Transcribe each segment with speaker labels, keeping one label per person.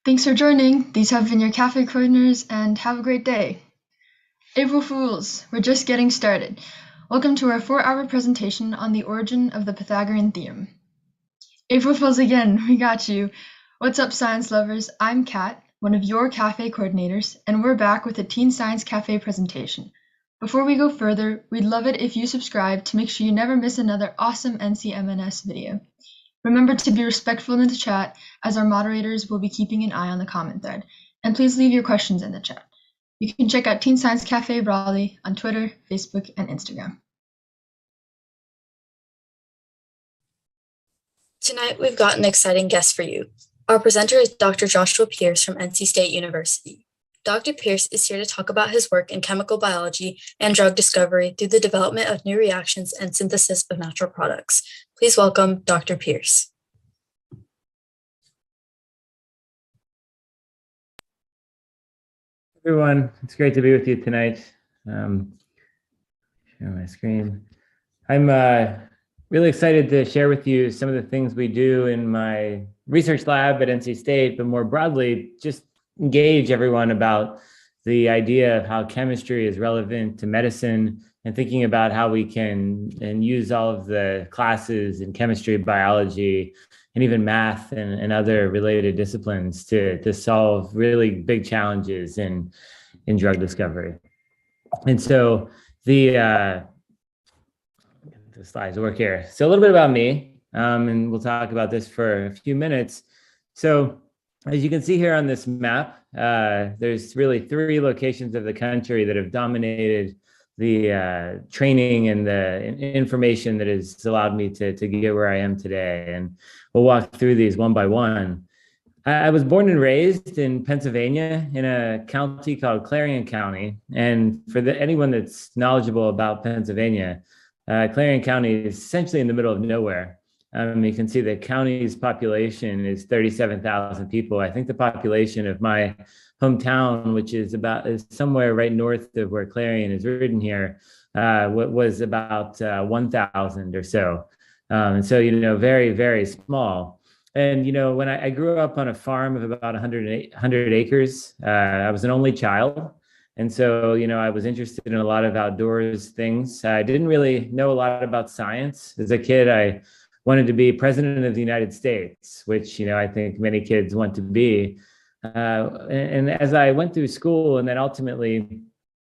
Speaker 1: Thanks for joining. These have been your cafe corners and have a great day. April Fools, we're just getting started. Welcome to our 4-hour presentation on the origin of the Pythagorean theorem. April Fools again, we got you. What's up, science lovers? I'm Kat, one of your cafe coordinators, and we're back with a Teen Science Cafe presentation. Before we go further, we'd love it if you subscribe to make sure you never miss another awesome NCMNS video. Remember to be respectful in the chat, as our moderators will be keeping an eye on the comment thread. And please leave your questions in the chat. You can check out Teen Science Cafe Raleigh on Twitter, Facebook, and Instagram.
Speaker 2: Tonight, we've got an exciting guest for you. Our presenter is Dr. Joshua Pierce from NC State University. Dr. Pierce is here to talk about his work in chemical biology and drug discovery through the development of new reactions and synthesis of natural products. Please welcome Dr. Pierce.
Speaker 3: Everyone, it's great to be with you tonight. Share my screen. I'm really excited to share with you some of the things we do in my research lab at NC State, but more broadly, just engage everyone about the idea of how chemistry is relevant to medicine and thinking about how we can use all of the classes in chemistry, biology, and even math and other related disciplines to solve really big challenges in drug discovery. And so the slides work here. So a little bit about me, and we'll talk about this for a few minutes. So as you can see here on this map, there's really 3 locations of the country that have dominated the training and the information that has allowed me to get where I am today. And we'll walk through these one by one. I was born and raised in Pennsylvania in a county called Clarion County. And for anyone that's knowledgeable about Pennsylvania, Clarion County is essentially in the middle of nowhere. You can see the county's population is 37,000 people. I think the population of my hometown, which is somewhere right north of where Clarion is written here, was about 1,000 or so. And so, very, very small. And, when I grew up on a farm of about 100 acres, I was an only child. And so, I was interested in a lot of outdoors things. I didn't really know a lot about science. As a kid, I wanted to be president of the United States, which, I think many kids want to be. And as I went through school and then ultimately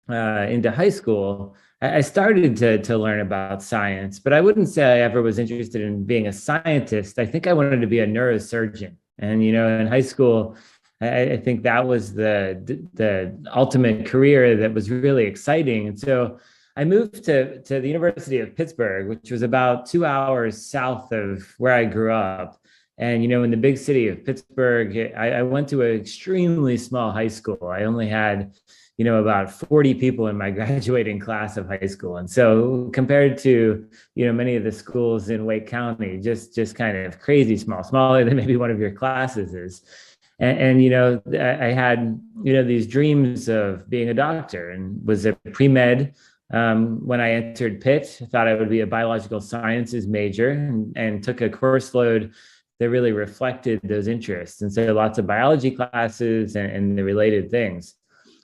Speaker 3: into high school, I started to learn about science, but I wouldn't say I ever was interested in being a scientist. I think I wanted to be a neurosurgeon. And, in high school, I think that was the ultimate career that was really exciting. And so I moved to the University of Pittsburgh, which was about 2 hours south of where I grew up. And, in the big city of Pittsburgh, I went to an extremely small high school. I only had, about 40 people in my graduating class of high school. And so compared to, many of the schools in Wake County, just kind of crazy small, smaller than maybe one of your classes is. And I had, these dreams of being a doctor and was a pre-med. When I entered Pitt, I thought I would be a biological sciences major and took a course load that really reflected those interests. And so lots of biology classes and the related things.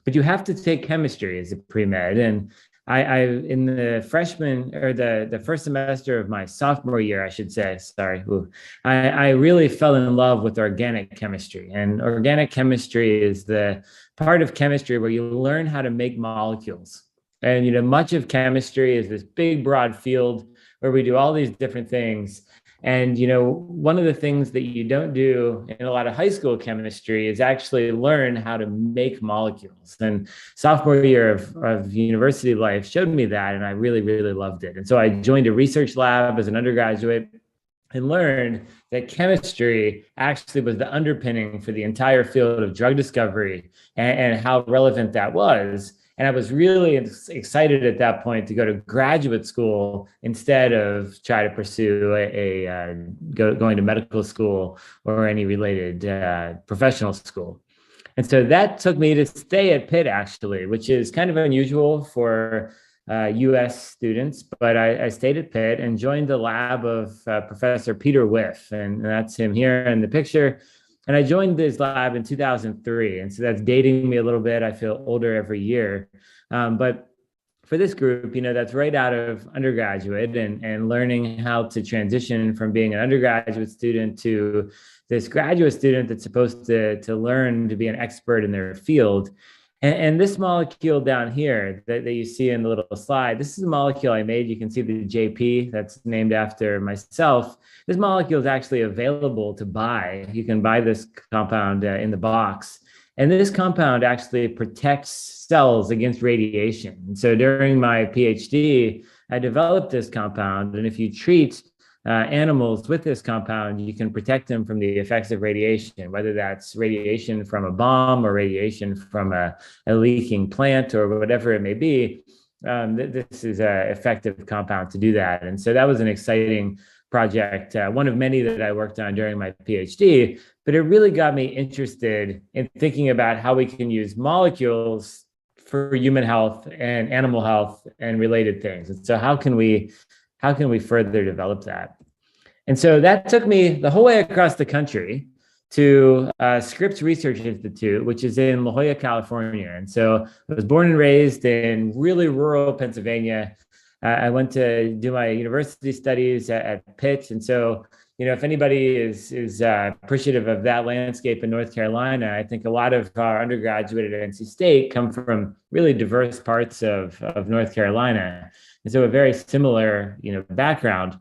Speaker 3: But you have to take chemistry as a pre-med. And I in the freshman or the first semester of my sophomore year, I should say, I really fell in love with organic chemistry. And organic chemistry is the part of chemistry where you learn how to make molecules. And, much of chemistry is this big, broad field where we do all these different things. And, one of the things that you don't do in a lot of high school chemistry is actually learn how to make molecules. And sophomore year of university life showed me that, and I really, really loved it. And so I joined a research lab as an undergraduate and learned that chemistry actually was the underpinning for the entire field of drug discovery and how relevant that was. And I was really excited at that point to go to graduate school instead of try to pursue going to medical school or any related professional school. And so that took me to stay at Pitt, actually, which is kind of unusual for US students, but I stayed at Pitt and joined the lab of Professor Peter Whiff, and that's him here in the picture. And I joined this lab in 2003. And so that's dating me a little bit. I feel older every year. But for this group, that's right out of undergraduate and learning how to transition from being an undergraduate student to this graduate student that's supposed to learn to be an expert in their field. And this molecule down here that you see in the little slide, this is a molecule I made. You can see the JP that's named after myself. This molecule is actually available to buy. You can buy this compound in the box. And this compound actually protects cells against radiation. And so during my PhD, I developed this compound. And if you treat animals with this compound, you can protect them from the effects of radiation, whether that's radiation from a bomb or radiation from a leaking plant or whatever it may be. This is an effective compound to do that. And so that was an exciting project, one of many that I worked on during my PhD, but it really got me interested in thinking about how we can use molecules for human health and animal health and related things. And so how can we further develop that? And so that took me the whole way across the country to Scripps Research Institute, which is in La Jolla, California. And so I was born and raised in really rural Pennsylvania. I went to do my university studies at Pitt. And so, if anybody is appreciative of that landscape in North Carolina, I think a lot of our undergraduate at NC State come from really diverse parts of North Carolina. And so a very similar, background,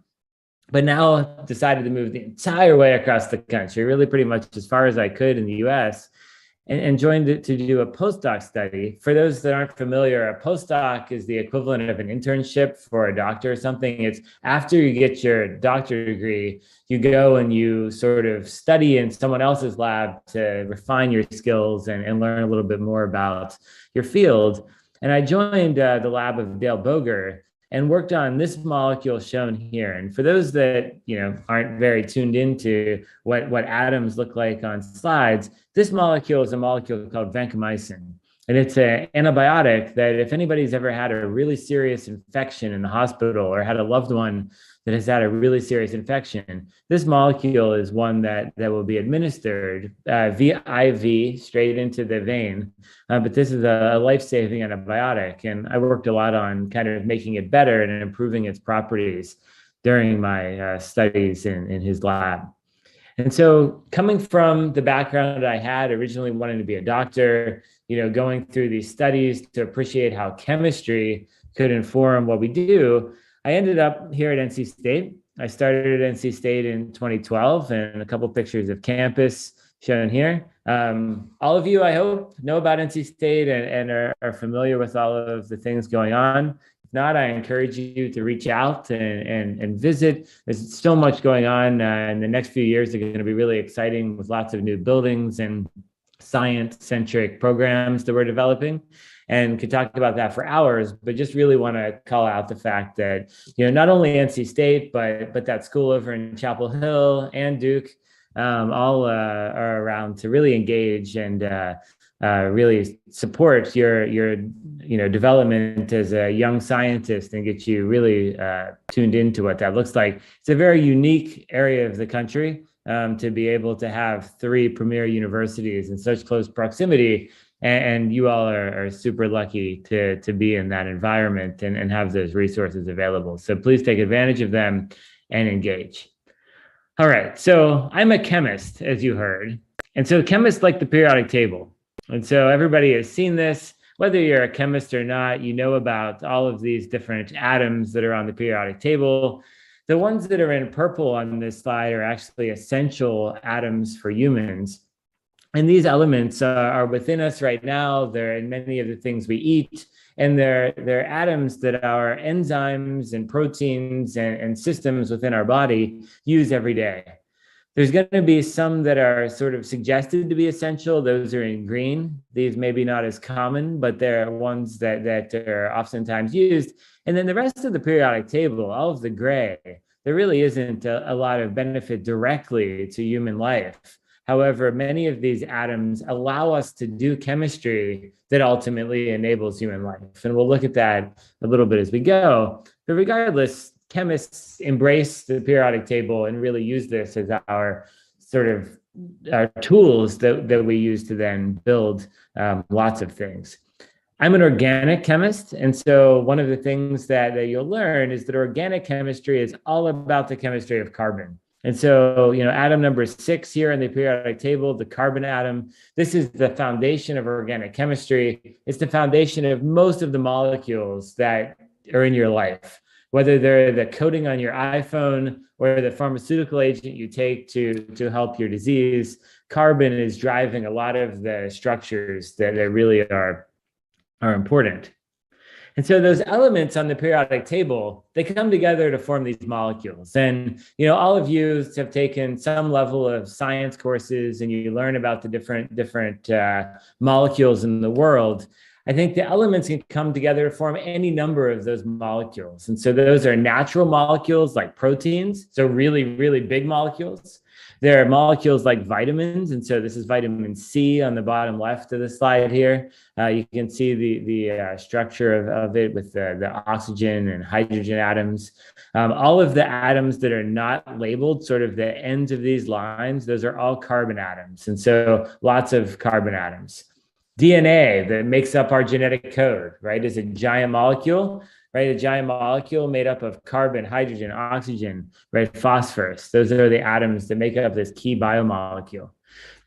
Speaker 3: but now decided to move the entire way across the country, really pretty much as far as I could in the US, and joined it to do a postdoc study. For those that aren't familiar, a postdoc is the equivalent of an internship for a doctor or something. It's after you get your doctorate degree, you go and you sort of study in someone else's lab to refine your skills and learn a little bit more about your field. And I joined the lab of Dale Boger and worked on this molecule shown here. And for those that aren't very tuned into what atoms look like on slides, this molecule is a molecule called vancomycin. And it's an antibiotic that if anybody's ever had a really serious infection in the hospital or had a loved one that has had a really serious infection, this molecule is one that will be administered via IV straight into the vein. But this is a life-saving antibiotic. And I worked a lot on kind of making it better and improving its properties during my studies in his lab. And so coming from the background I had, originally wanting to be a doctor, going through these studies to appreciate how chemistry could inform what we do, I ended up here at NC State. I started at NC State in 2012, and a couple pictures of campus shown here. All of you, I hope, know about NC State and are familiar with all of the things going on. If not, I encourage you to reach out and visit. There's so much going on, and the next few years are going to be really exciting with lots of new buildings and science-centric programs that we're developing, and could talk about that for hours, but just really want to call out the fact that, not only NC State, but that school over in Chapel Hill and Duke, all are around to really engage and really support your development as a young scientist and get you really tuned into what that looks like. It's a very unique area of the country to be able to have 3 premier universities in such close proximity. And you all are super lucky to be in that environment and have those resources available. So please take advantage of them and engage. All right, so I'm a chemist, as you heard. And so chemists like the periodic table. And so everybody has seen this. Whether you're a chemist or not, you know about all of these different atoms that are on the periodic table. The ones that are in purple on this slide are actually essential atoms for humans. And these elements are within us right now. They're in many of the things we eat. And they're atoms that our enzymes and proteins and systems within our body use every day. There's going to be some that are sort of suggested to be essential. Those are in green. These may be not as common, but they're ones that are oftentimes used. And then the rest of the periodic table, all of the gray, there really isn't a lot of benefit directly to human life. However, many of these atoms allow us to do chemistry that ultimately enables human life. And we'll look at that a little bit as we go. But regardless, chemists embrace the periodic table and really use this as our sort of tools that we use to then build lots of things. I'm an organic chemist, and so one of the things that you'll learn is that organic chemistry is all about the chemistry of carbon. And so, atom number 6 here on the periodic table, the carbon atom, this is the foundation of organic chemistry. It's the foundation of most of the molecules that are in your life, whether they're the coating on your iPhone or the pharmaceutical agent you take to help your disease. Carbon is driving a lot of the structures that really are important. And so those elements on the periodic table, they come together to form these molecules. And, all of you have taken some level of science courses and you learn about the different molecules in the world. I think the elements can come together to form any number of those molecules. And so those are natural molecules like proteins, so really, really big molecules. There are molecules like vitamins, and so this is vitamin C on the bottom left of the slide here. You can see the structure of it with the oxygen and hydrogen atoms. All of the atoms that are not labeled, sort of the ends of these lines, those are all carbon atoms, and so lots of carbon atoms. DNA that makes up our genetic code, right, is a giant molecule. Right, a giant molecule made up of carbon, hydrogen, oxygen, right, phosphorus. Those are the atoms that make up this key biomolecule.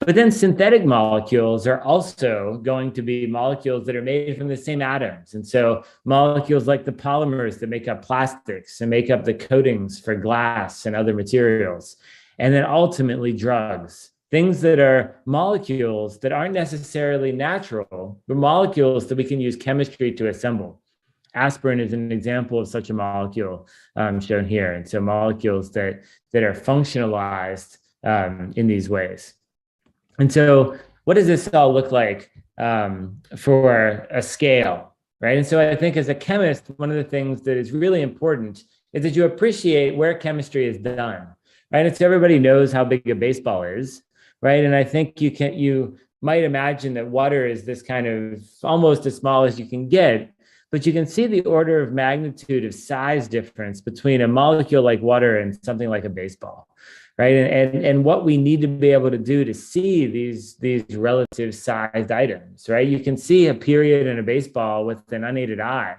Speaker 3: But then synthetic molecules are also going to be molecules that are made from the same atoms. And so molecules like the polymers that make up plastics and make up the coatings for glass and other materials. And then ultimately drugs. Things that are molecules that aren't necessarily natural, but molecules that we can use chemistry to assemble. Aspirin is an example of such a molecule shown here. And so molecules that are functionalized in these ways. And so what does this all look like for a scale, right? And so I think as a chemist, one of the things that is really important is that you appreciate where chemistry is done, right? And so everybody knows how big a baseball is, right? And I think you might imagine that water is this kind of almost as small as you can get. But you can see the order of magnitude of size difference between a molecule like water and something like a baseball, right? And what we need to be able to do to see these relative sized items, right? You can see a period in a baseball with an unaided eye.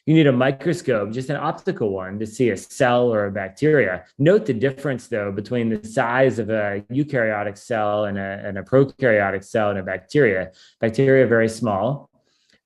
Speaker 3: You need a microscope, just an optical one, to see a cell or a bacteria. Note the difference, though, between the size of a eukaryotic cell and a prokaryotic cell and a bacteria. Bacteria are very small.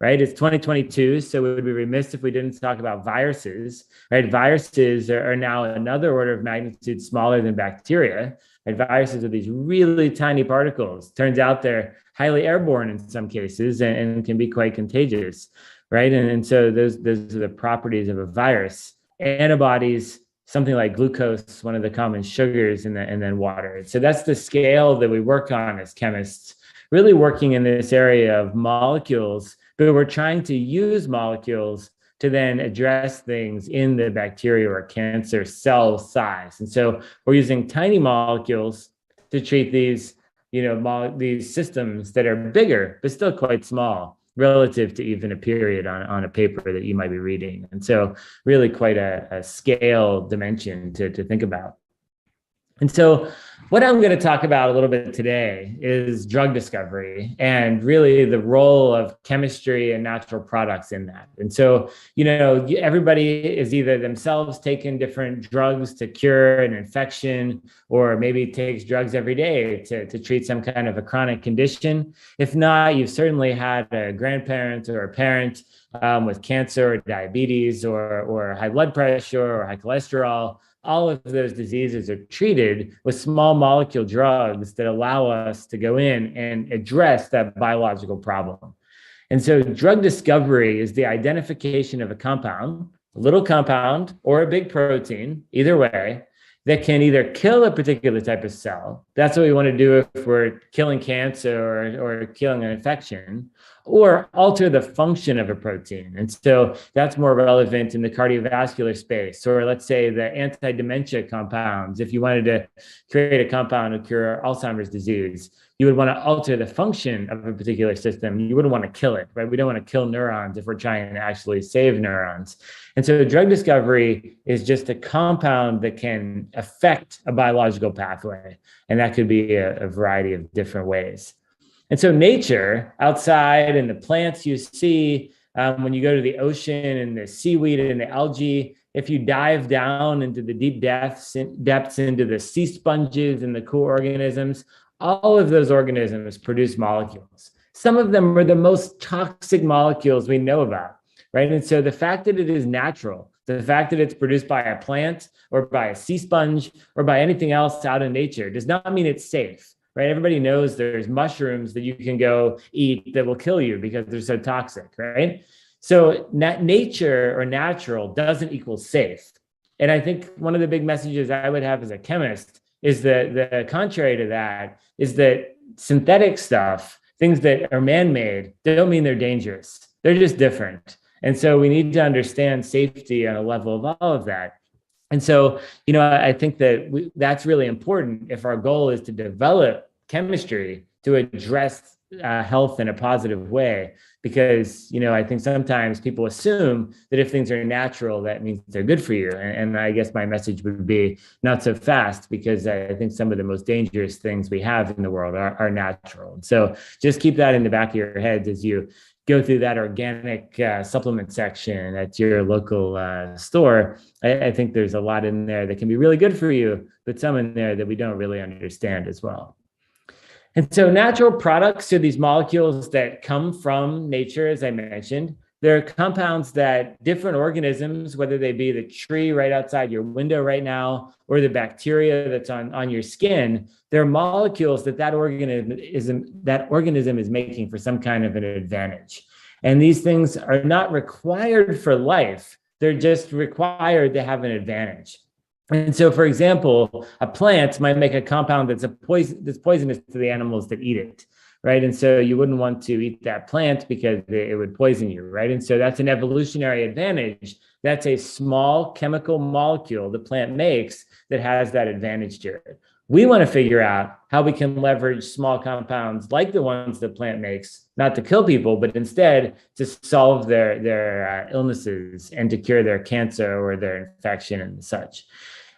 Speaker 3: Right? It's 2022, so we would be remiss if we didn't talk about viruses, right? Viruses are now another order of magnitude smaller than bacteria. Right? Viruses are these really tiny particles. Turns out they're highly airborne in some cases and can be quite contagious, right? And so those are the properties of a virus. Antibodies, something like glucose, one of the common sugars, and then water. So that's the scale that we work on as chemists, really working in this area of molecules. But we're trying to use molecules to then address things in the bacteria or cancer cell size. And so we're using tiny molecules to treat these, these systems that are bigger, but still quite small relative to even a period on a paper that you might be reading. And so really quite a scale dimension to think about. And so what I'm going to talk about a little bit today is drug discovery and really the role of chemistry and natural products in that. And so, everybody is either themselves taking different drugs to cure an infection, or maybe takes drugs every day to treat some kind of a chronic condition. If not, you've certainly had a grandparent or a parent with cancer or diabetes or high blood pressure or high cholesterol. All of those diseases are treated with small molecule drugs that allow us to go in and address that biological problem. And so drug discovery is the identification of a compound, a little compound or a big protein, either way, that can either kill a particular type of cell. That's what we want to do if we're killing cancer or killing an infection, or alter the function of a protein. And so that's more relevant in the cardiovascular space, or let's say the anti-dementia compounds. If you wanted to create a compound to cure Alzheimer's disease, you would want to alter the function of a particular system. You wouldn't want to kill it, right? We don't want to kill neurons if we're trying to actually save neurons. And so drug discovery is just a compound that can affect a biological pathway. And that could be a variety of different ways. And so nature, outside, and the plants you see, when you go to the ocean and the seaweed and the algae, if you dive down into the deep depths into the sea sponges and the cool organisms, all of those organisms produce molecules. Some of them are the most toxic molecules we know about, right? And so the fact that it is natural, the fact that it's produced by a plant or by a sea sponge or by anything else out in nature does not mean it's safe, right? Everybody knows there's mushrooms that you can go eat that will kill you because they're so toxic, right? So nature or natural doesn't equal safe. And I think one of the big messages I would have as a chemist is that the contrary to that is that synthetic stuff, things that are man-made, they don't mean they're dangerous. They're just different. And so we need to understand safety on a level of all of that. And so, I think that that's really important if our goal is to develop chemistry to address health in a positive way, because I think sometimes people assume that if things are natural, that means they're good for you. And I guess my message would be not so fast, because I think some of the most dangerous things we have in the world are natural. And so just keep that in the back of your heads as you go through that organic supplement section at your local store. I think there's a lot in there that can be really good for you, but some in there that we don't really understand as well. And so natural products are these molecules that come from nature, as I mentioned. They're compounds that different organisms, whether they be the tree right outside your window right now, or the bacteria that's on your skin, they're molecules that organism is making for some kind of an advantage. And these things are not required for life. They're just required to have an advantage. And so, for example, a plant might make a compound that's poisonous to the animals that eat it, right? And so you wouldn't want to eat that plant because it would poison you, right? And so that's an evolutionary advantage. That's a small chemical molecule the plant makes that has that advantage to it. We want to figure out how we can leverage small compounds like the ones the plant makes, not to kill people, but instead to solve their illnesses and to cure their cancer or their infection and such.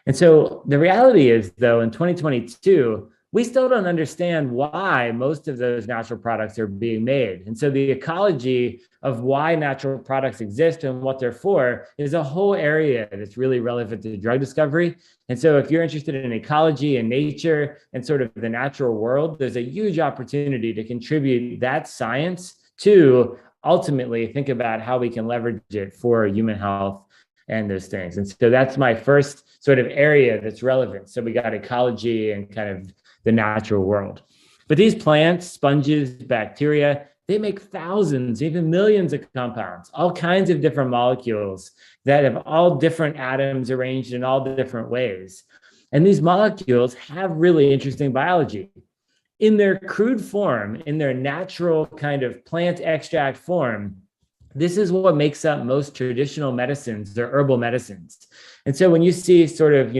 Speaker 3: And so the reality is, though, in 2022, we still don't understand why most of those natural products are being made. And so the ecology of why natural products exist and what they're for is a whole area that's really relevant to drug discovery. And so if you're interested in ecology and nature and sort of the natural world, there's a huge opportunity to contribute that science to ultimately think about how we can leverage it for human health and those things. And so that's my first sort of area that's relevant. So we got ecology and kind of the natural world. But these plants, sponges, bacteria, they make thousands, even millions of compounds, all kinds of different molecules that have all different atoms arranged in all different ways. And these molecules have really interesting biology. In their crude form, in their natural kind of plant extract form, this is what makes up most traditional medicines, or herbal medicines. And so when you see sort of,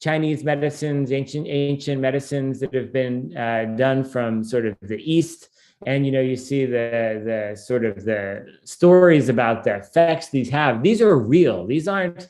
Speaker 3: Chinese medicines, ancient medicines that have been done from sort of the East, and you see the sort of the stories about the effects these have. These are real. These aren't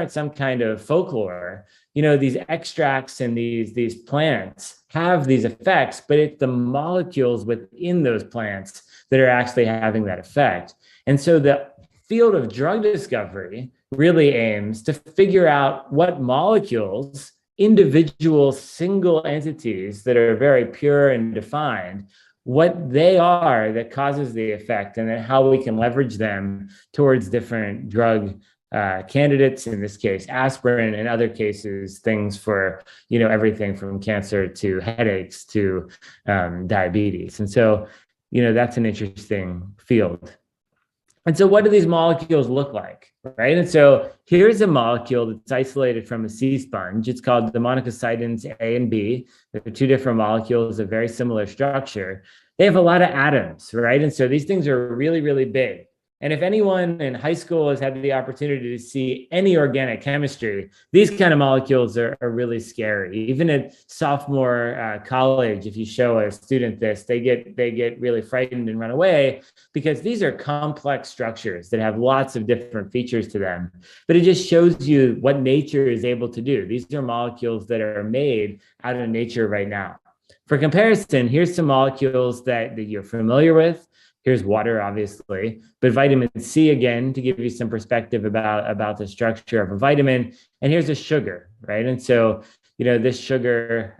Speaker 3: some kind of folklore. These extracts and these plants have these effects, but it's the molecules within those plants that are actually having that effect. And so the field of drug discovery really aims to figure out what molecules, individual single entities that are very pure and defined, what they are that causes the effect, and then how we can leverage them towards different drug candidates, in this case, aspirin, in other cases, things for, everything from cancer to headaches to diabetes. And so, that's an interesting field. And so what do these molecules look like, right? And so here's a molecule that's isolated from a sea sponge. It's called the monococytins A and B. They're two different molecules of very similar structure. They have a lot of atoms, right? And so these things are really, really big. And if anyone in high school has had the opportunity to see any organic chemistry, these kind of molecules are really scary. Even at sophomore college, if you show a student this, they get really frightened and run away, because these are complex structures that have lots of different features to them. But it just shows you what nature is able to do. These are molecules that are made out of nature right now. For comparison, here's some molecules that you're familiar with. Here's water, obviously, but vitamin C, again, to give you some perspective about the structure of a vitamin. And here's a sugar, right? And so, this sugar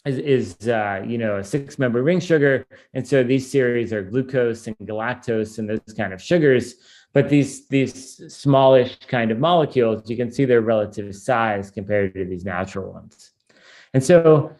Speaker 3: is a 6-member ring sugar. And so these series are glucose and galactose and those kind of sugars. But these smallish kind of molecules, you can see their relative size compared to these natural ones. And so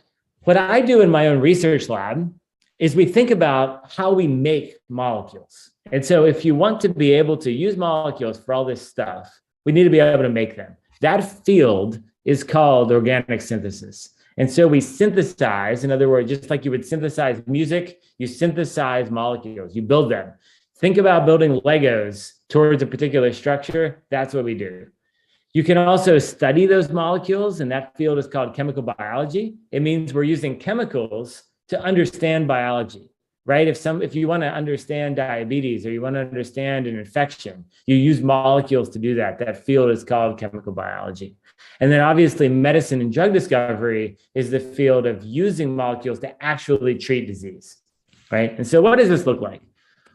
Speaker 3: what I do in my own research lab is we think about how we make molecules. And so if you want to be able to use molecules for all this stuff, we need to be able to make them. That field is called organic synthesis. And so we synthesize, in other words, just like you would synthesize music, you synthesize molecules, you build them. Think about building Legos towards a particular structure. That's what we do. You can also study those molecules, and that field is called chemical biology. It means we're using chemicals to understand biology, right? If you want to understand diabetes or you want to understand an infection, you use molecules to do that. That field is called chemical biology. And then obviously medicine and drug discovery is the field of using molecules to actually treat disease, right? And so what does this look like?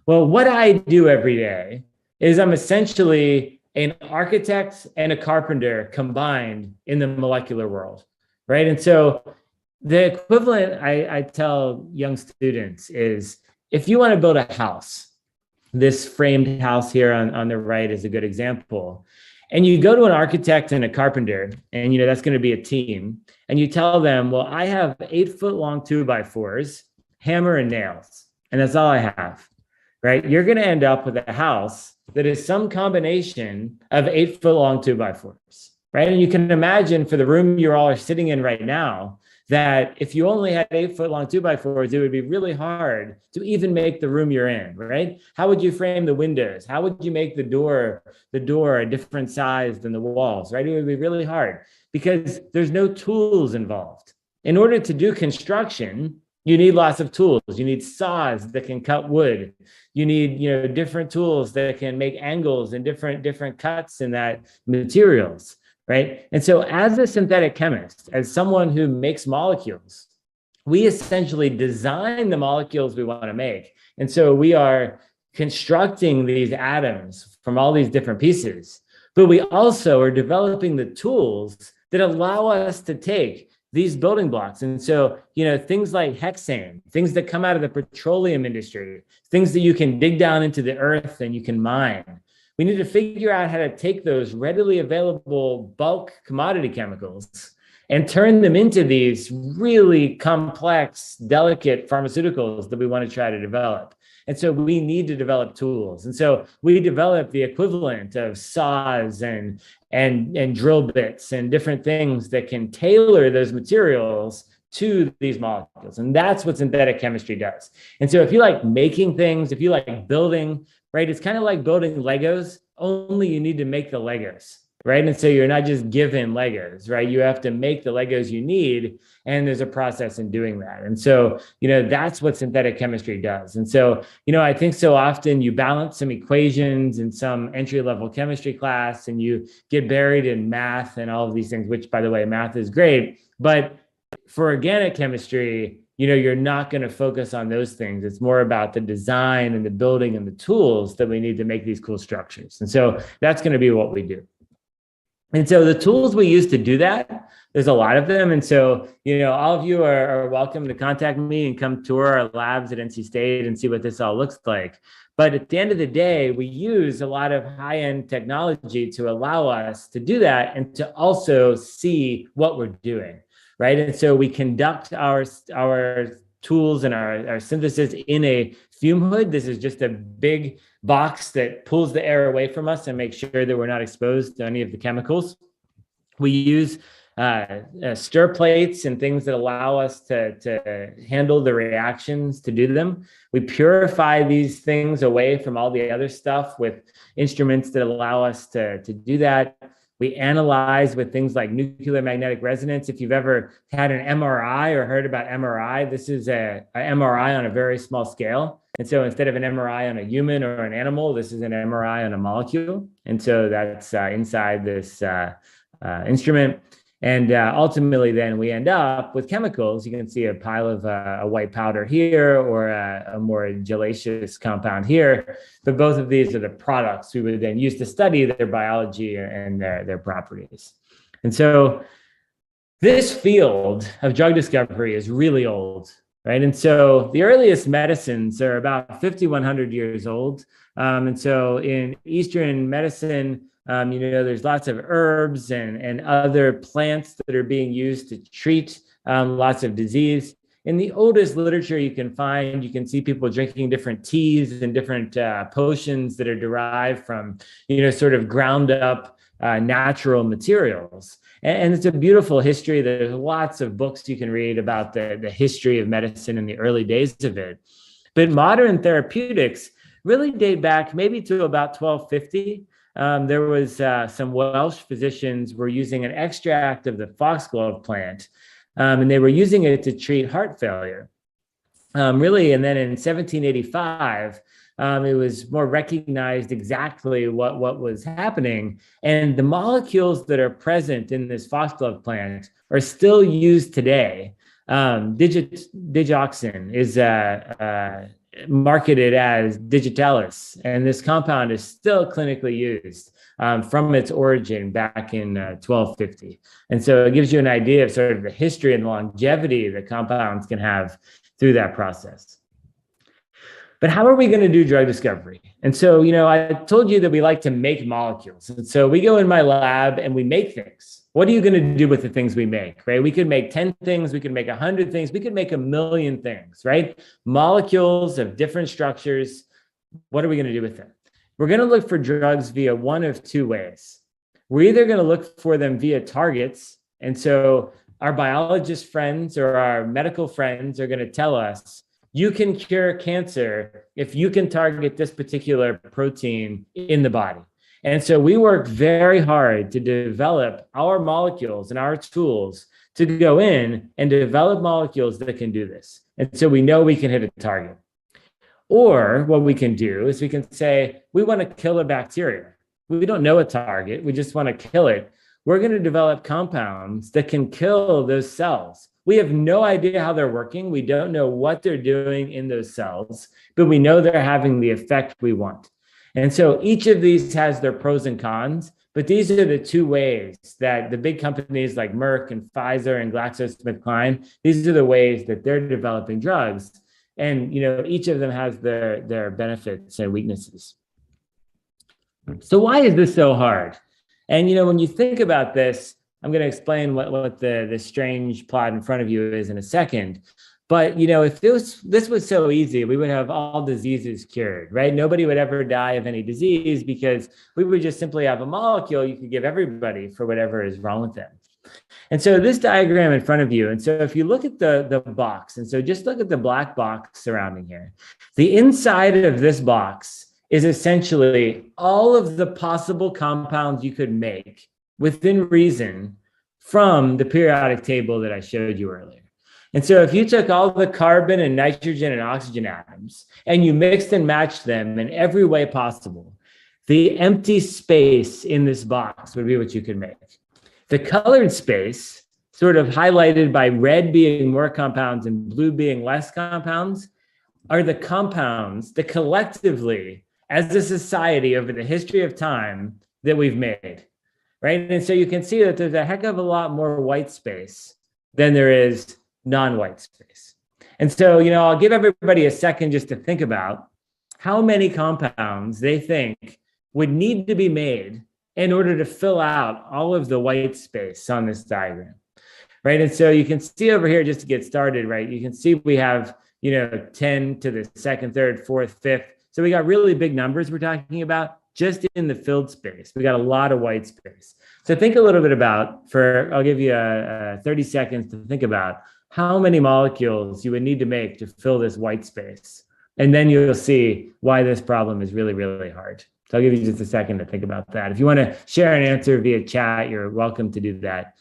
Speaker 3: Well, what I do every day is I'm essentially an architect and a carpenter combined in the molecular world, right? And so the equivalent I tell young students is, if you want to build a house, this framed house here on the right is a good example. And you go to an architect and a carpenter, and that's going to be a team. And you tell them, well, I have 8-foot-long 2x4s, hammer and nails, and that's all I have, right? You're going to end up with a house that is some combination of 8-foot-long 2x4s, right? And you can imagine, for the room you all are sitting in right now, that if you only had 8-foot-long 2x4s, it would be really hard to even make the room you're in, right? How would you frame the windows? How would you make the door a different size than the walls, right? It would be really hard because there's no tools involved. In order to do construction, you need lots of tools. You need saws that can cut wood. You need, different tools that can make angles and different cuts in that materials. Right. And so as a synthetic chemist, as someone who makes molecules, we essentially design the molecules we want to make. And so we are constructing these atoms from all these different pieces, but we also are developing the tools that allow us to take these building blocks. And so, things like hexane, things that come out of the petroleum industry, things that you can dig down into the earth and you can mine. We need to figure out how to take those readily available bulk commodity chemicals and turn them into these really complex, delicate pharmaceuticals that we want to try to develop. And so we need to develop tools. And so we develop the equivalent of saws and drill bits and different things that can tailor those materials to these molecules. And that's what synthetic chemistry does. And so if you like making things, if you like building, right, it's kind of like building Legos, only you need to make the Legos, right? And so you're not just given Legos, right? You have to make the Legos you need, and there's a process in doing that. And so, that's what synthetic chemistry does. And so, I think so often you balance some equations in some entry-level chemistry class, and you get buried in math and all of these things, which, by the way, math is great. But for organic chemistry, you're not going to focus on those things. It's more about the design and the building and the tools that we need to make these cool structures. And so that's going to be what we do. And so the tools we use to do that, there's a lot of them. And so, all of you are welcome to contact me and come tour our labs at NC State and see what this all looks like. But at the end of the day, we use a lot of high-end technology to allow us to do that and to also see what we're doing. Right. And so we conduct our tools and our synthesis in a fume hood. This is just a big box that pulls the air away from us and makes sure that we're not exposed to any of the chemicals. We use stir plates and things that allow us to handle the reactions to do them. We purify these things away from all the other stuff with instruments that allow us to do that. We analyze with things like nuclear magnetic resonance. If you've ever had an MRI or heard about MRI, this is a MRI on a very small scale. And so instead of an MRI on a human or an animal, this is an MRI on a molecule. And so that's inside this instrument. And ultimately, then we end up with chemicals. You can see a pile of a white powder here or a more gelaceous compound here. But both of these are the products we would then use to study their biology and their properties. And so this field of drug discovery is really old, right? And so the earliest medicines are about 5,100 years old. And so in Eastern medicine, there's lots of herbs and other plants that are being used to treat lots of disease. In the oldest literature you can see people drinking different teas and different potions that are derived from, sort of ground up natural materials. And it's a beautiful history. There's lots of books you can read about the history of medicine in the early days of it. But modern therapeutics really date back maybe to about 1250. There was some Welsh physicians were using an extract of the foxglove plant, and they were using it to treat heart failure. And then in 1785, it was more recognized exactly what was happening. And the molecules that are present in this foxglove plant are still used today. Digoxin is marketed as digitalis, and this compound is still clinically used from its origin back in 1250. And so it gives you an idea of sort of the history and the longevity that compounds can have through that process. But how are we going to do drug discovery? And so, I told you that we like to make molecules. And so we go in my lab and we make things. What are you going to do with the things we make, right? We could make 10 things, we could make 100 things, we could make 1,000,000 things, right? Molecules of different structures. What are we going to do with them? We're going to look for drugs via one of two ways. We're either going to look for them via targets. And so our biologist friends or our medical friends are going to tell us, you can cure cancer if you can target this particular protein in the body. And so we work very hard to develop our molecules and our tools to go in and develop molecules that can do this. And so we know we can hit a target. Or what we can do is we can say, we want to kill a bacteria. We don't know a target. We just want to kill it. We're going to develop compounds that can kill those cells. We have no idea how they're working. We don't know what they're doing in those cells, but we know they're having the effect we want. And so each of these has their pros and cons, but these are the two ways that the big companies like Merck and Pfizer and GlaxoSmithKline, these are the ways that they're developing drugs. And, each of them has their benefits and weaknesses. So why is this so hard? And, when you think about this, I'm going to explain what the strange plot in front of you is in a second. But, if this was so easy, we would have all diseases cured, right? Nobody would ever die of any disease because we would just simply have a molecule you could give everybody for whatever is wrong with them. And so this diagram in front of you, and so if you look at the box, and so just look at the black box surrounding here, the inside of this box is essentially all of the possible compounds you could make within reason from the periodic table that I showed you earlier. And so if you took all the carbon and nitrogen and oxygen atoms and you mixed and matched them in every way possible, the empty space in this box would be what you could make. The colored space, sort of highlighted by red being more compounds and blue being less compounds, are the compounds that collectively, as a society over the history of time, that we've made, right? And so you can see that there's a heck of a lot more white space than there is non-white space. And so, I'll give everybody a second just to think about how many compounds they think would need to be made in order to fill out all of the white space on this diagram, right? And so you can see over here, just to get started, right? You can see we have, 10 to the second, third, fourth, fifth. So we got really big numbers we're talking about. just in the filled space. We got a lot of white space. So think a little bit about, I'll give you 30 seconds to think about how many molecules you would need to make to fill this white space. And then you'll see why this problem is really, really hard. So I'll give you just a second to think about that. If you want to share an answer via chat, you're welcome to do that.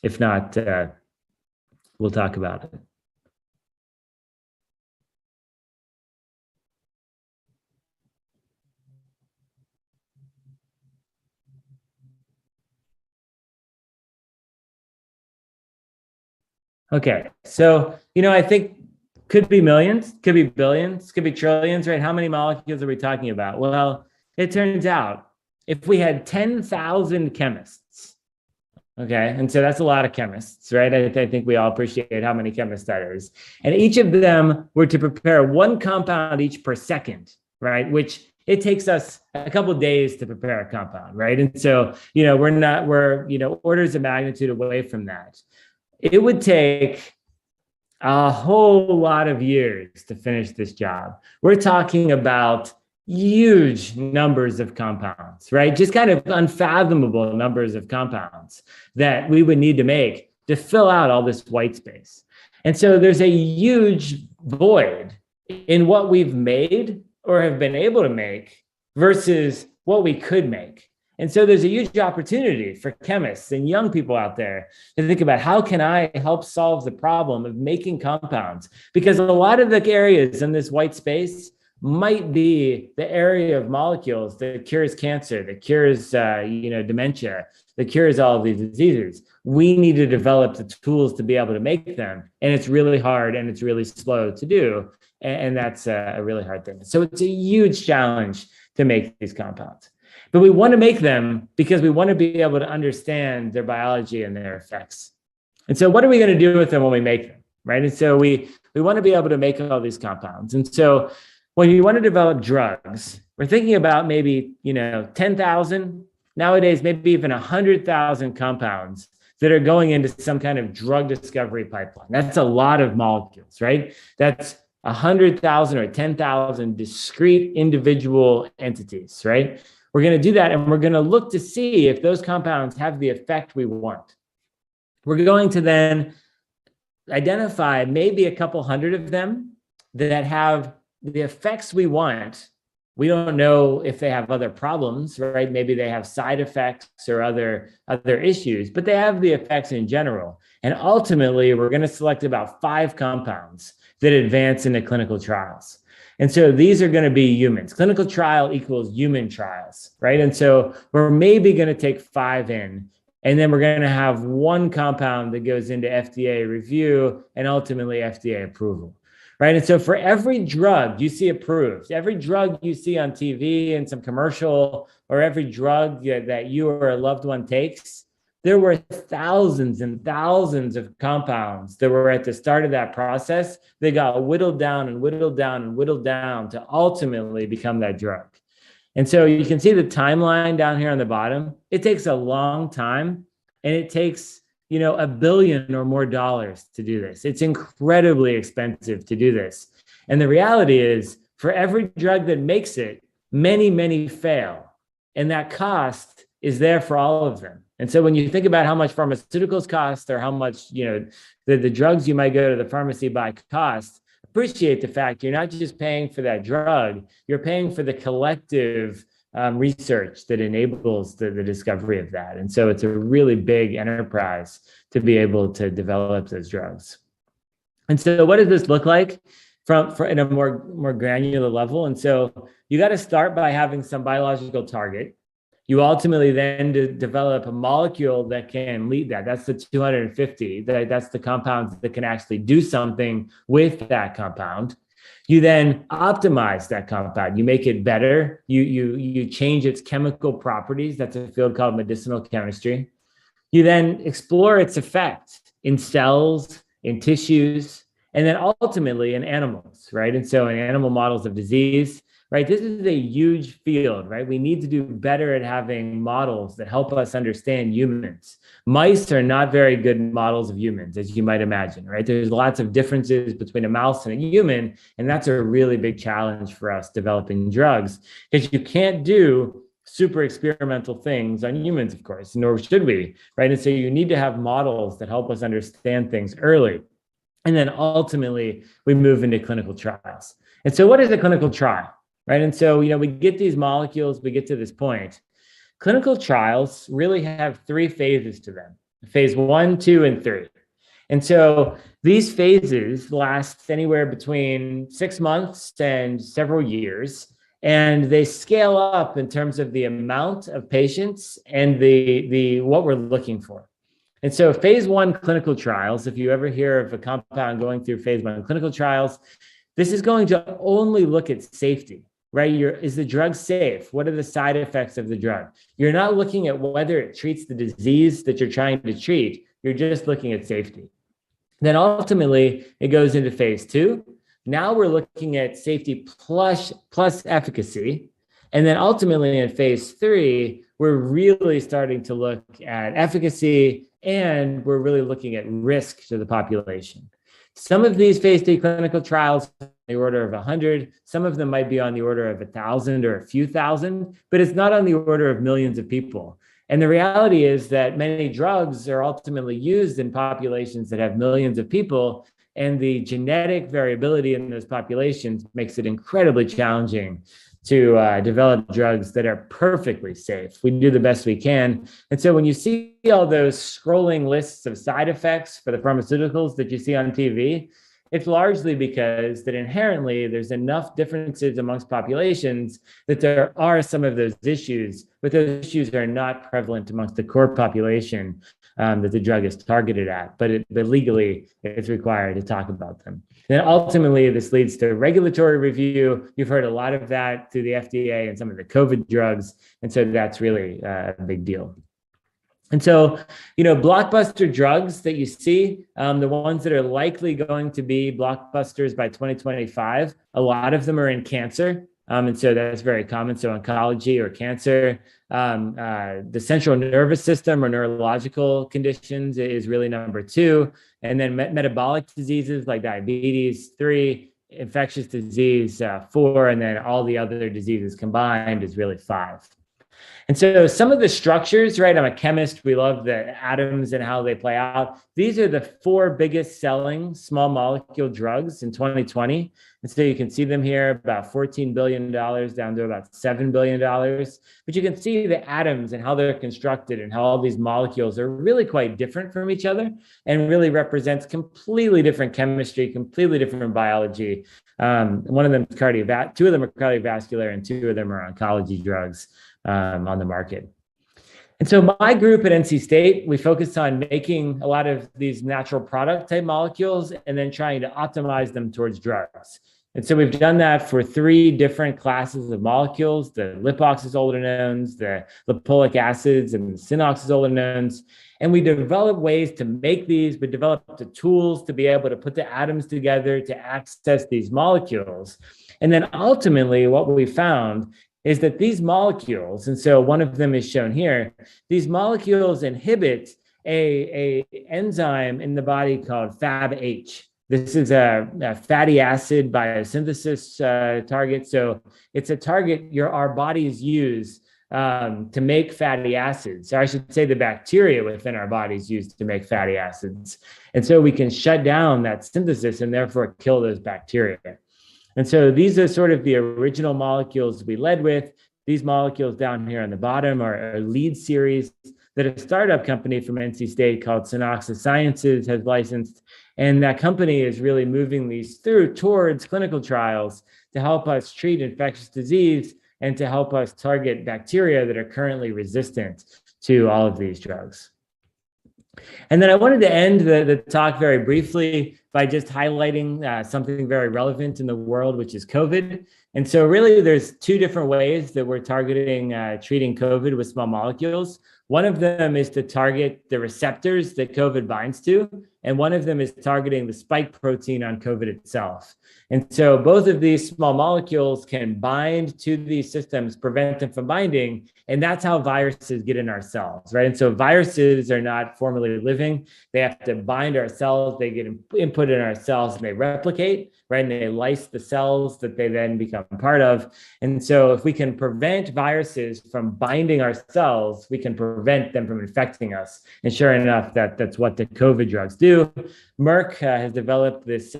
Speaker 3: If not, we'll talk about it. Okay, so, I think could be millions, could be billions, could be trillions, right? How many molecules are we talking about? Well, it turns out if we had 10,000 chemists, okay, and so that's a lot of chemists, right? I think we all appreciate how many chemists that is. And each of them were to prepare one compound each per second, right? Which it takes us a couple of days to prepare a compound, right? And so, we're orders of magnitude away from that. It would take a whole lot of years to finish this job. We're talking about huge numbers of compounds, right? Just kind of unfathomable numbers of compounds that we would need to make to fill out all this white space. And so there's a huge void in what we've made or have been able to make versus what we could make. And so there's a huge opportunity for chemists and young people out there to think about how can I help solve the problem of making compounds? Because a lot of the areas in this white space might be the area of molecules that cures cancer, that cures dementia, that cures all of these diseases. We need to develop the tools to be able to make them. And it's really hard and it's really slow to do. And that's a really hard thing. So it's a huge challenge to make these compounds. But we want to make them because we want to be able to understand their biology and their effects. And so what are we going to do with them when we make them, right? And so we want to be able to make all these compounds. And so when you want to develop drugs, we're thinking about maybe, 10,000, nowadays, maybe even 100,000 compounds that are going into some kind of drug discovery pipeline. That's a lot of molecules, right? That's 100,000 or 10,000 discrete individual entities, right? We're going to do that, and we're going to look to see if those compounds have the effect we want. We're going to then identify maybe a couple hundred of them that have the effects we want. We don't know if they have other problems, right? Maybe they have side effects or other issues, but they have the effects in general. And ultimately, we're going to select about 5 compounds that advance into clinical trials. And so these are going to be humans. Clinical trial equals human trials, right? And so we're maybe going to take 5 in, and then we're going to have 1 compound that goes into FDA review and ultimately FDA approval, right? And so for every drug you see approved, every drug you see on TV and some commercial, or every drug that you or a loved one takes, there were thousands and thousands of compounds that were at the start of that process. They got whittled down and whittled down and whittled down to ultimately become that drug. And so you can see the timeline down here on the bottom. It takes a long time, and it takes, $1 billion or more to do this. It's incredibly expensive to do this. And the reality is, for every drug that makes it, many, many fail. And that cost is there for all of them. And so when you think about how much pharmaceuticals cost, or how much, the drugs you might go to the pharmacy buy cost, appreciate the fact you're not just paying for that drug, you're paying for the collective research that enables the discovery of that. And so it's a really big enterprise to be able to develop those drugs. And so what does this look like in a more granular level? And so you got to start by having some biological target. You ultimately then develop a molecule that can lead that. That's the 250. That's the compounds that can actually do something with that compound. You then optimize that compound. You make it better. You change its chemical properties. That's a field called medicinal chemistry. You then explore its effect in cells, in tissues, and then ultimately in animals, right? And so in animal models of disease, right? This is a huge field, right? We need to do better at having models that help us understand humans. Mice are not very good models of humans, as you might imagine, right? There's lots of differences between a mouse and a human, and that's a really big challenge for us developing drugs, because you can't do super experimental things on humans, of course, nor should we, right? And so you need to have models that help us understand things early. And then ultimately, we move into clinical trials. And so what is a clinical trial, right? And so, we get these molecules, we get to this point. Clinical trials really have three phases to them: phase 1, 2, and 3. And so these phases last anywhere between 6 months and several years, and they scale up in terms of the amount of patients and the what we're looking for. And so phase 1 clinical trials, if you ever hear of a compound going through phase 1 clinical trials, this is going to only look at safety, right? Is the drug safe? What are the side effects of the drug? You're not looking at whether it treats the disease that you're trying to treat. You're just looking at safety. Then ultimately, it goes into phase 2. Now we're looking at safety plus efficacy. And then ultimately in phase 3, we're really starting to look at efficacy, and we're really looking at risk to the population. Some of these phase 3 clinical trials are on the order of 100. Some of them might be on the order of 1,000 or a few thousand, but it's not on the order of millions of people. And the reality is that many drugs are ultimately used in populations that have millions of people, and the genetic variability in those populations makes it incredibly challenging to develop drugs that are perfectly safe. We do the best we can. And so when you see all those scrolling lists of side effects for the pharmaceuticals that you see on TV, it's largely because that inherently there's enough differences amongst populations that there are some of those issues, but those issues are not prevalent amongst the core population that the drug is targeted at, but legally it's required to talk about them. Then ultimately, this leads to regulatory review. You've heard a lot of that through the FDA and some of the COVID drugs. And so that's really a big deal. And so, blockbuster drugs that you see, the ones that are likely going to be blockbusters by 2025, a lot of them are in cancer. And so that's very common. So oncology or cancer, the central nervous system or neurological conditions is really number 2. And then metabolic diseases like diabetes, 3, infectious disease, 4, and then all the other diseases combined is really 5. And so some of the structures, right? I'm a chemist. We love the atoms and how they play out. These are the 4 biggest selling small molecule drugs in 2020. And so you can see them here, about $14 billion down to about $7 billion. But you can see the atoms and how they're constructed and how all these molecules are really quite different from each other and really represents completely different chemistry, completely different biology. One of them is 2 of them are cardiovascular, and 2 of them are oncology drugs on the market. And so my group at NC State, we focused on making a lot of these natural product type molecules and then trying to optimize them towards drugs. And so we've done that for 3 different classes of molecules: the lipoxyzolidinones, the lipoic acids, and the synoxyzolidinones. And we developed ways to make these. We developed the tools to be able to put the atoms together to access these molecules. And then ultimately, what we found is that these molecules, and so one of them is shown here, these molecules inhibit a enzyme in the body called FABH. This is a fatty acid biosynthesis target. So it's a target our bodies use to make fatty acids. So I should say the bacteria within our bodies use to make fatty acids. And so we can shut down that synthesis and therefore kill those bacteria. And so these are sort of the original molecules we led with. These molecules down here on the bottom are a lead series that a startup company from NC State called Synoxis Sciences has licensed. And that company is really moving these through towards clinical trials to help us treat infectious disease and to help us target bacteria that are currently resistant to all of these drugs. And then I wanted to end the talk very briefly by just highlighting something very relevant in the world, which is COVID. And so really there's 2 different ways that we're targeting treating COVID with small molecules. One of them is to target the receptors that COVID binds to, and one of them is targeting the spike protein on COVID itself. And so both of these small molecules can bind to these systems, prevent them from binding. And that's how viruses get in our cells, right? And so viruses are not formally living. They have to bind our cells. They get input in our cells and they replicate, right? And they lyse the cells that they then become part of. And so if we can prevent viruses from binding our cells, we can prevent them from infecting us. And sure enough, that's what the COVID drugs do. Merck has developed this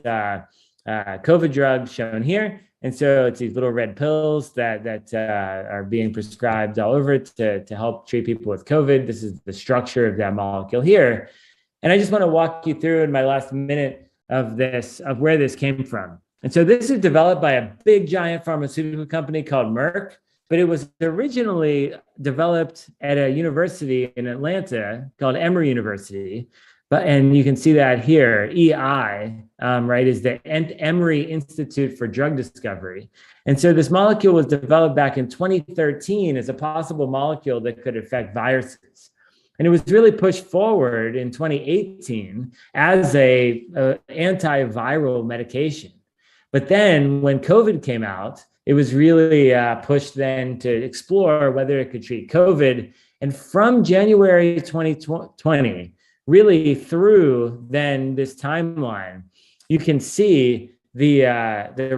Speaker 3: COVID drug shown here. And so it's these little red pills that are being prescribed all over to help treat people with COVID. This is the structure of that molecule here. And I just want to walk you through in my last minute of where this came from. And so this is developed by a big giant pharmaceutical company called Merck, but it was originally developed at a university in Atlanta called Emory University. And you can see that here, EI, right, is the Emory Institute for Drug Discovery. And so this molecule was developed back in 2013 as a possible molecule that could affect viruses. And it was really pushed forward in 2018 as a antiviral medication. But then when COVID came out, it was really pushed then to explore whether it could treat COVID. And from January 2020, really through then this timeline, you can see the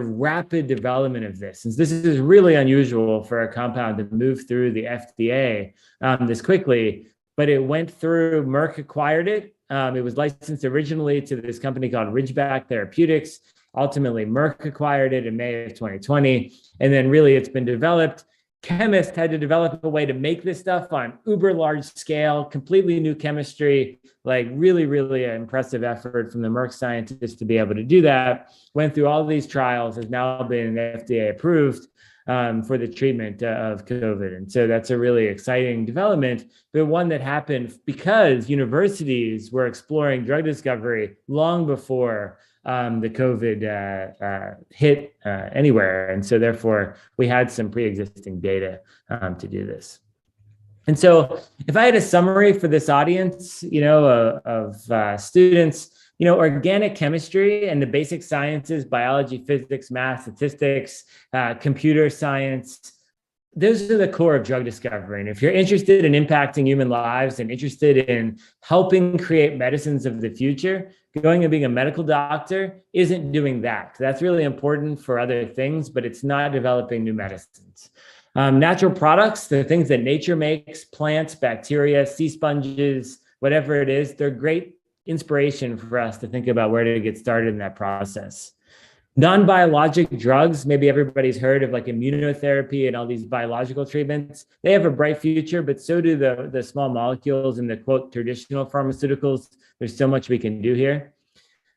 Speaker 3: rapid development of this. And this is really unusual for a compound to move through the FDA this quickly, but it went through, Merck acquired it. It was licensed originally to this company called Ridgeback Therapeutics. Ultimately, Merck acquired it in May of 2020. And then really it's been developed. Chemists had to develop a way to make this stuff on uber large scale, completely new chemistry, like really, really an impressive effort from the Merck scientists to be able to do that. Went through all these trials, has now been FDA approved for the treatment of COVID. And so that's a really exciting development, but one that happened because universities were exploring drug discovery long before the COVID hit anywhere. And so therefore we had some pre-existing data to do this. And so if I had a summary for this audience, of students, organic chemistry and the basic sciences, biology, physics, math, statistics, computer science, those are the core of drug discovery. And if you're interested in impacting human lives and interested in helping create medicines of the future, going and being a medical doctor isn't doing that. That's really important for other things, but it's not developing new medicines. Natural products, the things that nature makes, plants, bacteria, sea sponges, whatever it is, they're great inspiration for us to think about where to get started in that process. Non-biologic drugs, maybe everybody's heard of like immunotherapy and all these biological treatments. They have a bright future, but so do the small molecules and the quote traditional pharmaceuticals. There's so much we can do here.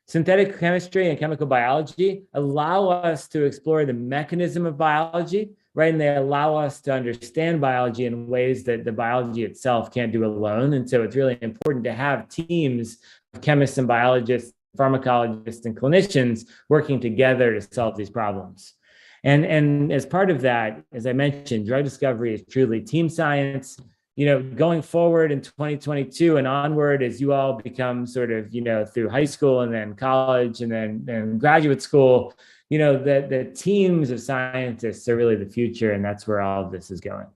Speaker 3: Synthetic chemistry and chemical biology allow us to explore the mechanism of biology, right? And they allow us to understand biology in ways that the biology itself can't do alone. And so it's really important to have teams of chemists and biologists, pharmacologists and clinicians working together to solve these problems. And as part of that, as I mentioned, drug discovery is truly team science. Going forward in 2022 and onward, as you all become sort of, through high school and then college and then graduate school, the teams of scientists are really the future, and that's where all of this is going.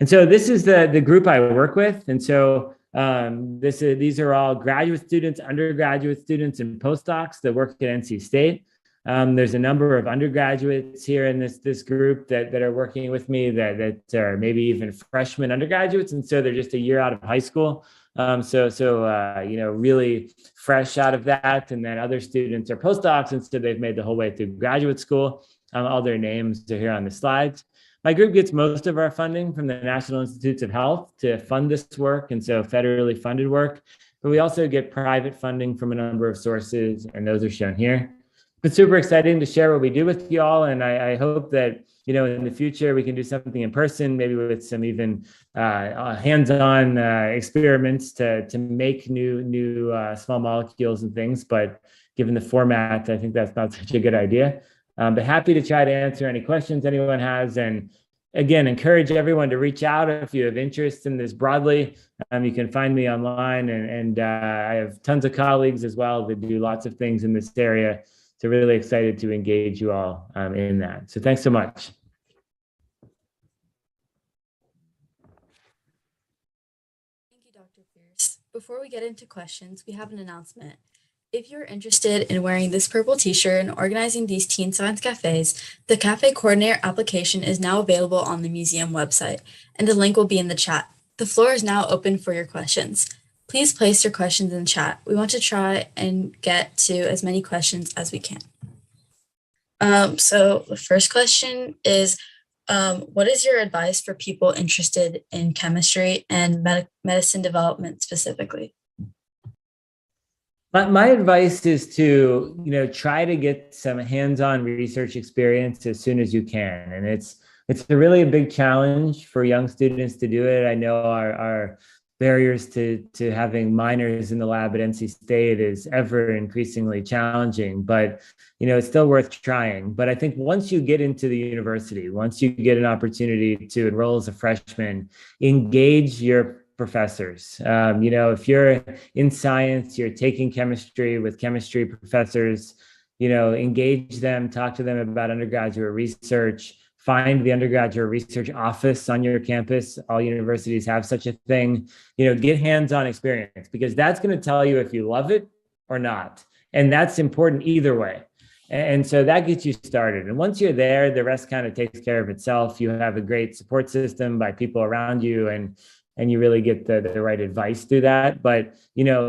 Speaker 3: And so this is the group I work with. And so these are all graduate students, undergraduate students, and postdocs that work at NC State. There's a number of undergraduates here in this group that are working with me that are maybe even freshman undergraduates, and so they're just a year out of high school. Really fresh out of that. And then other students are postdocs, and so they've made the whole way through graduate school. All their names are here on the slides. My group gets most of our funding from the National Institutes of Health to fund this work, and so federally funded work. But we also get private funding from a number of sources, and those are shown here. It's super exciting to share what we do with y'all, and I hope that in the future we can do something in person, maybe with some even hands-on experiments to make new small molecules and things. But given the format, I think that's not such a good idea. But happy to try to answer any questions anyone has. And again, encourage everyone to reach out if you have interest in this broadly. You can find me online, and I have tons of colleagues as well that do lots of things in this area. So really excited to engage you all in that. So thanks so much.
Speaker 2: Thank you, Dr. Pierce. Before we get into questions, we have an announcement. If you're interested in wearing this purple t-shirt and organizing these teen science cafes, the cafe coordinator application is now available on the museum website, and the link will be in the chat. The floor is now open for your questions. Please place your questions in chat. We want to try and get to as many questions as we can. So the first question is, what is your advice for people interested in chemistry and medicine development specifically?
Speaker 3: My advice is to, try to get some hands-on research experience as soon as you can. And it's really a big challenge for young students to do it. I know our barriers to having minors in the lab at NC State is ever increasingly challenging, but it's still worth trying. But I think once you get into the university, once you get an opportunity to enroll as a freshman, engage your professors. If you're in science, you're taking chemistry with chemistry professors, engage them, talk to them about undergraduate research. Find the undergraduate research office on your campus. All universities have such a thing. Get hands-on experience, because that's going to tell you if you love it or not. And that's important either way. And so that gets you started. And once you're there, the rest kind of takes care of itself. You have a great support system by people around you, and you really get the right advice through that. But,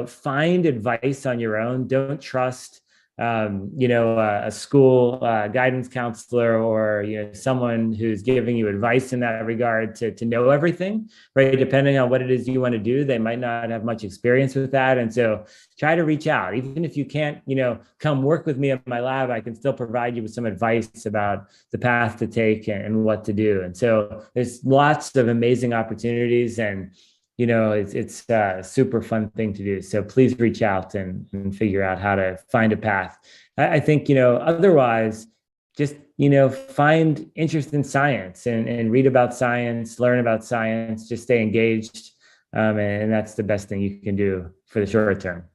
Speaker 3: find advice on your own. Don't trust a school guidance counselor or someone who's giving you advice in that regard to know everything, right? Depending on what it is you want to do, they might not have much experience with that. And so try to reach out. Even if you can't, come work with me in my lab, I can still provide you with some advice about the path to take and what to do. And so there's lots of amazing opportunities, and it's a super fun thing to do. So please reach out and figure out how to find a path. I think, otherwise, just, find interest in science and read about science, learn about science, just stay engaged. And that's the best thing you can do for the short term.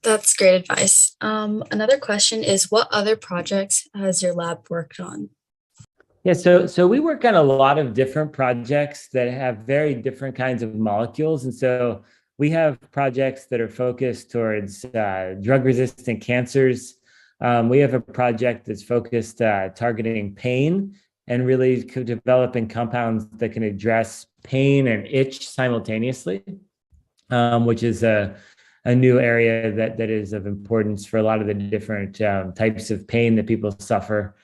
Speaker 2: That's great advice. Another question is, what other projects has your lab worked on?
Speaker 3: Yeah, so we work on a lot of different projects that have very different kinds of molecules. And so we have projects that are focused towards drug-resistant cancers. We have a project that's focused targeting pain and really developing compounds that can address pain and itch simultaneously, which is a new area that is of importance for a lot of the different types of pain that people suffer.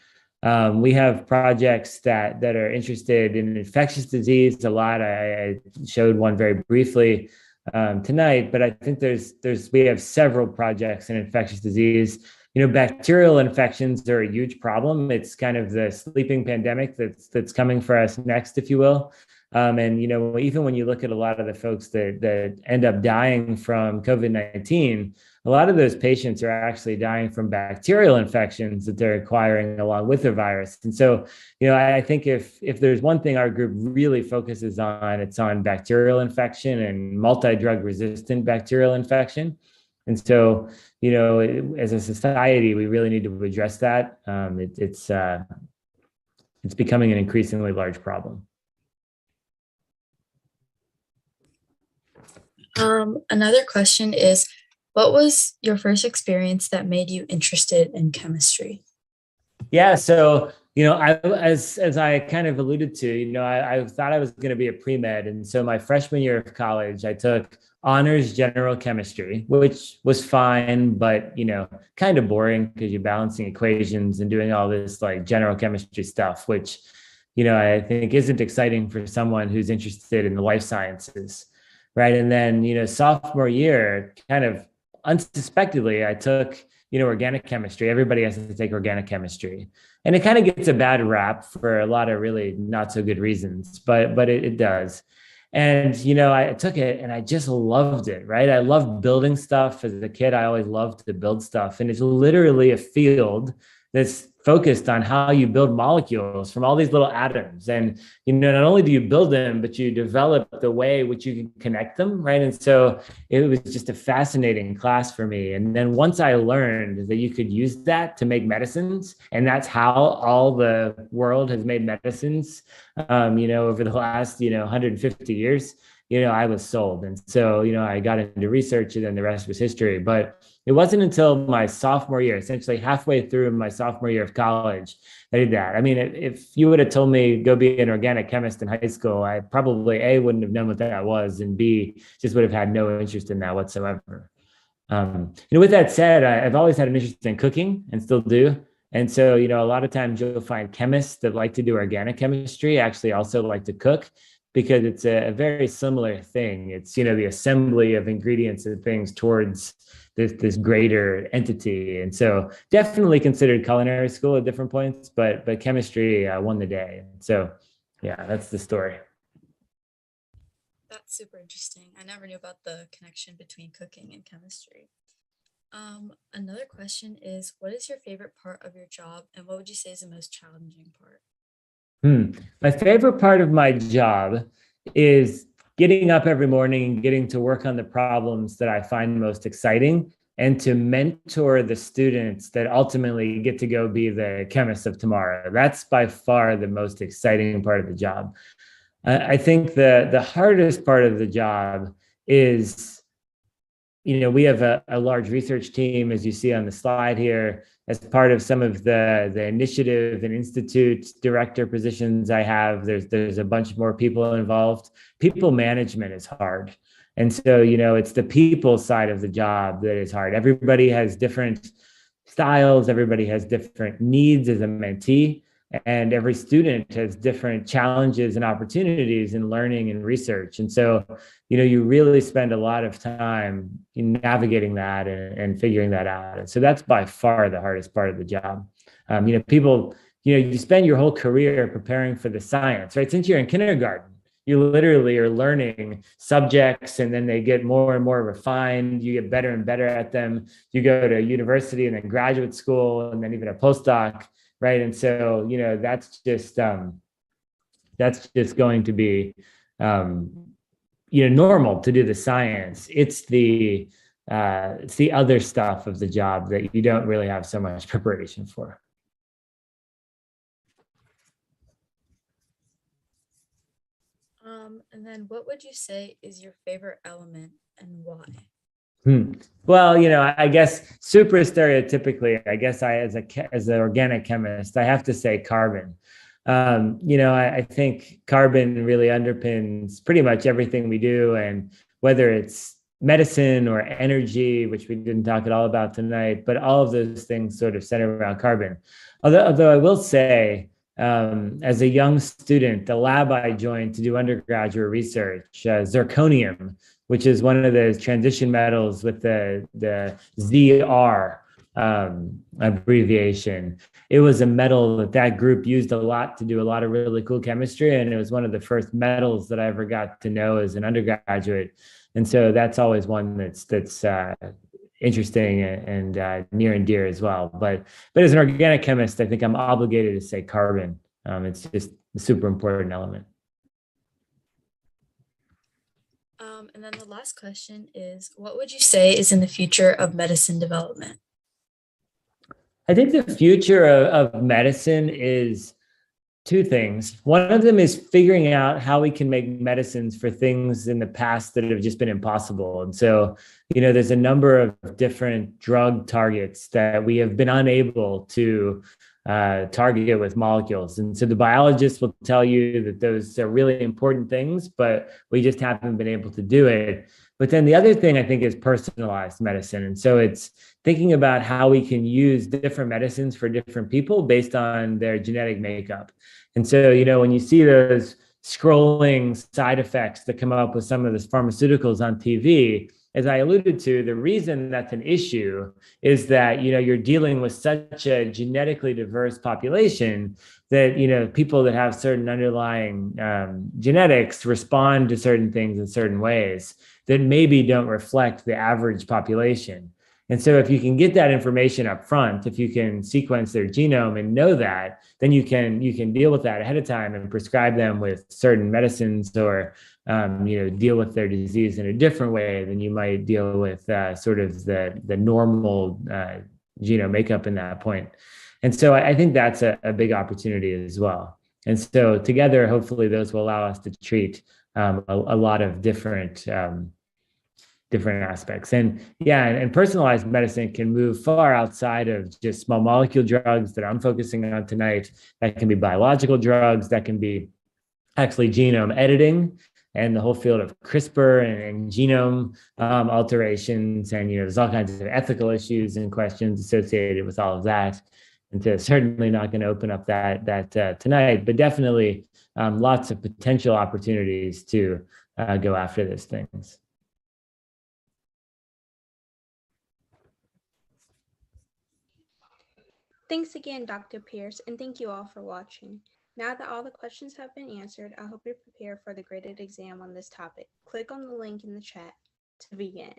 Speaker 3: We have projects that are interested in infectious disease a lot. I showed one very briefly tonight, but I think we have several projects in infectious disease. Bacterial infections are a huge problem. It's kind of the sleeping pandemic that's coming for us next, if you will. And even when you look at a lot of the folks that end up dying from COVID-19, a lot of those patients are actually dying from bacterial infections that they're acquiring along with the virus. And so, I think if there's one thing our group really focuses on, it's on bacterial infection and multi-drug resistant bacterial infection. And so, as a society, we really need to address that. It's becoming an increasingly large problem.
Speaker 2: Another question is, what was your first experience that made you interested in chemistry?
Speaker 3: Yeah, so as I kind of alluded to, I thought I was going to be a pre-med, and so my freshman year of college, I took honors general chemistry, which was fine, but kind of boring because you're balancing equations and doing all this like general chemistry stuff, which I think isn't exciting for someone who's interested in the life sciences. Right. And then, sophomore year, kind of unsuspectedly, I took, organic chemistry. Everybody has to take organic chemistry. And it kind of gets a bad rap for a lot of really not so good reasons, but it does. And, I took it and I just loved it. Right. I loved building stuff. As a kid, I always loved to build stuff. And it's literally a field that's focused on how you build molecules from all these little atoms. And, not only do you build them, but you develop the way which you can connect them, right? And so it was just a fascinating class for me. And then once I learned that you could use that to make medicines, and that's how all the world has made medicines, over the last, 150 years, I was sold. And so, I got into research, and then the rest was history. But it wasn't until my sophomore year, essentially halfway through my sophomore year of college, I did that. I mean, if you would have told me go be an organic chemist in high school, I probably A, wouldn't have known what that was, and B, just would have had no interest in that whatsoever. With that said, I've always had an interest in cooking and still do. And so, a lot of times you'll find chemists that like to do organic chemistry actually also like to cook, because it's a very similar thing. It's, the assembly of ingredients and things towards this greater entity. And so definitely considered culinary school at different points, but chemistry won the day. So yeah, that's the story.
Speaker 2: That's super interesting. I never knew about the connection between cooking and chemistry. Another question is, what is your favorite part of your job, and what would you say is the most challenging part?
Speaker 3: My favorite part of my job is getting up every morning and getting to work on the problems that I find most exciting, and to mentor the students that ultimately get to go be the chemists of tomorrow. That's by far the most exciting part of the job. I think the hardest part of the job is, we have a large research team, as you see on the slide here, as part of some of the initiative and institute director positions I have. There's a bunch more people involved. People management is hard. And so, it's the people side of the job that is hard. Everybody has different styles. Everybody has different needs as a mentee. And every student has different challenges and opportunities in learning and research. And so, you really spend a lot of time in navigating that and figuring that out. And so that's by far the hardest part of the job. People, you spend your whole career preparing for the science, right? Since you're in kindergarten, you literally are learning subjects, and then they get more and more refined. You get better and better at them. You go to university and then graduate school, and then even a postdoc. Right. And so, that's just going to be, normal to do the science. It's the other stuff of the job that you don't really have so much preparation for.
Speaker 2: And then what would you say is your favorite element and why?
Speaker 3: Well, I guess super stereotypically, I guess as an organic chemist, I have to say carbon. I think carbon really underpins pretty much everything we do, and whether it's medicine or energy, which we didn't talk at all about tonight, but all of those things sort of center around carbon. Although I will say, as a young student, the lab I joined to do undergraduate research, zirconium, which is one of those transition metals with the ZR abbreviation. It was a metal that group used a lot to do a lot of really cool chemistry, and it was one of the first metals that I ever got to know as an undergraduate. And so that's always one that's interesting and near and dear as well. But as an organic chemist, I think I'm obligated to say carbon. It's just a super important element.
Speaker 2: And then the last question is, what would you say is in the future of medicine development?
Speaker 3: I think the future of medicine is two things. One of them is figuring out how we can make medicines for things in the past that have just been impossible. And so, there's a number of different drug targets that we have been unable to target with molecules. And so the biologists will tell you that those are really important things, but we just haven't been able to do it. But then the other thing I think is personalized medicine. And so it's thinking about how we can use different medicines for different people based on their genetic makeup. And so, when you see those scrolling side effects that come up with some of the pharmaceuticals on TV, as I alluded to, the reason that's an issue is that, you're dealing with such a genetically diverse population that, people that have certain underlying genetics respond to certain things in certain ways that maybe don't reflect the average population. And so if you can get that information up front, if you can sequence their genome and know that, then you can deal with that ahead of time and prescribe them with certain medicines, or deal with their disease in a different way than you might deal with sort of the normal genome makeup in that point. And so I think that's a big opportunity as well. And so together, hopefully, those will allow us to treat a lot of different aspects. And yeah, and personalized medicine can move far outside of just small molecule drugs that I'm focusing on tonight. That can be biological drugs, that can be actually genome editing and the whole field of CRISPR and genome alterations. And there's all kinds of ethical issues and questions associated with all of that. And so certainly not going to open up that tonight, but definitely lots of potential opportunities to go after those things.
Speaker 4: Thanks again, Dr. Pierce, and thank you all for watching. Now that all the questions have been answered, I hope you're prepared for the graded exam on this topic. Click on the link in the chat to begin.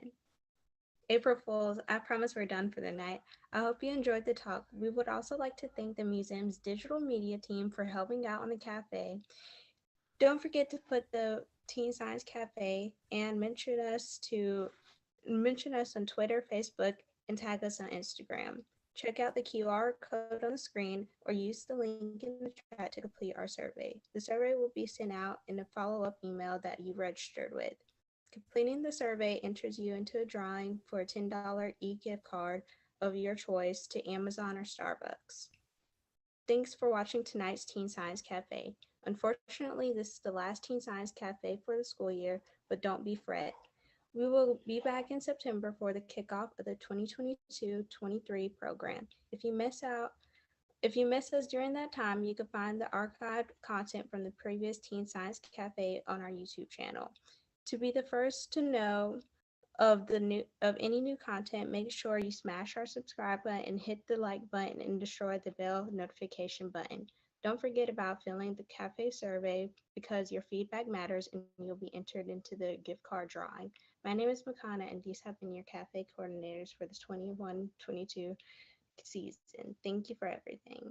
Speaker 4: April Fools, I promise we're done for the night. I hope you enjoyed the talk. We would also like to thank the museum's digital media team for helping out on the cafe. Don't forget to put the Teen Science Cafe and mention us on Twitter, Facebook, and tag us on Instagram. Check out the QR code on the screen or use the link in the chat to complete our survey. The survey will be sent out in a follow-up email that you registered with. Completing the survey enters you into a drawing for a $10 e-gift card of your choice to Amazon or Starbucks. Thanks for watching tonight's Teen Science Cafe. Unfortunately, this is the last Teen Science Cafe for the school year, but don't be fret. We will be back in September for the kickoff of the 2022-23 program. If you miss us during that time, you can find the archived content from the previous Teen Science Cafe on our YouTube channel. To be the first to know of any new content, make sure you smash our subscribe button and hit the like button and destroy the bell notification button. Don't forget about filling the cafe survey because your feedback matters and you'll be entered into the gift card drawing. My name is Makana and these have been your cafe coordinators for the 21-22 season. Thank you for everything.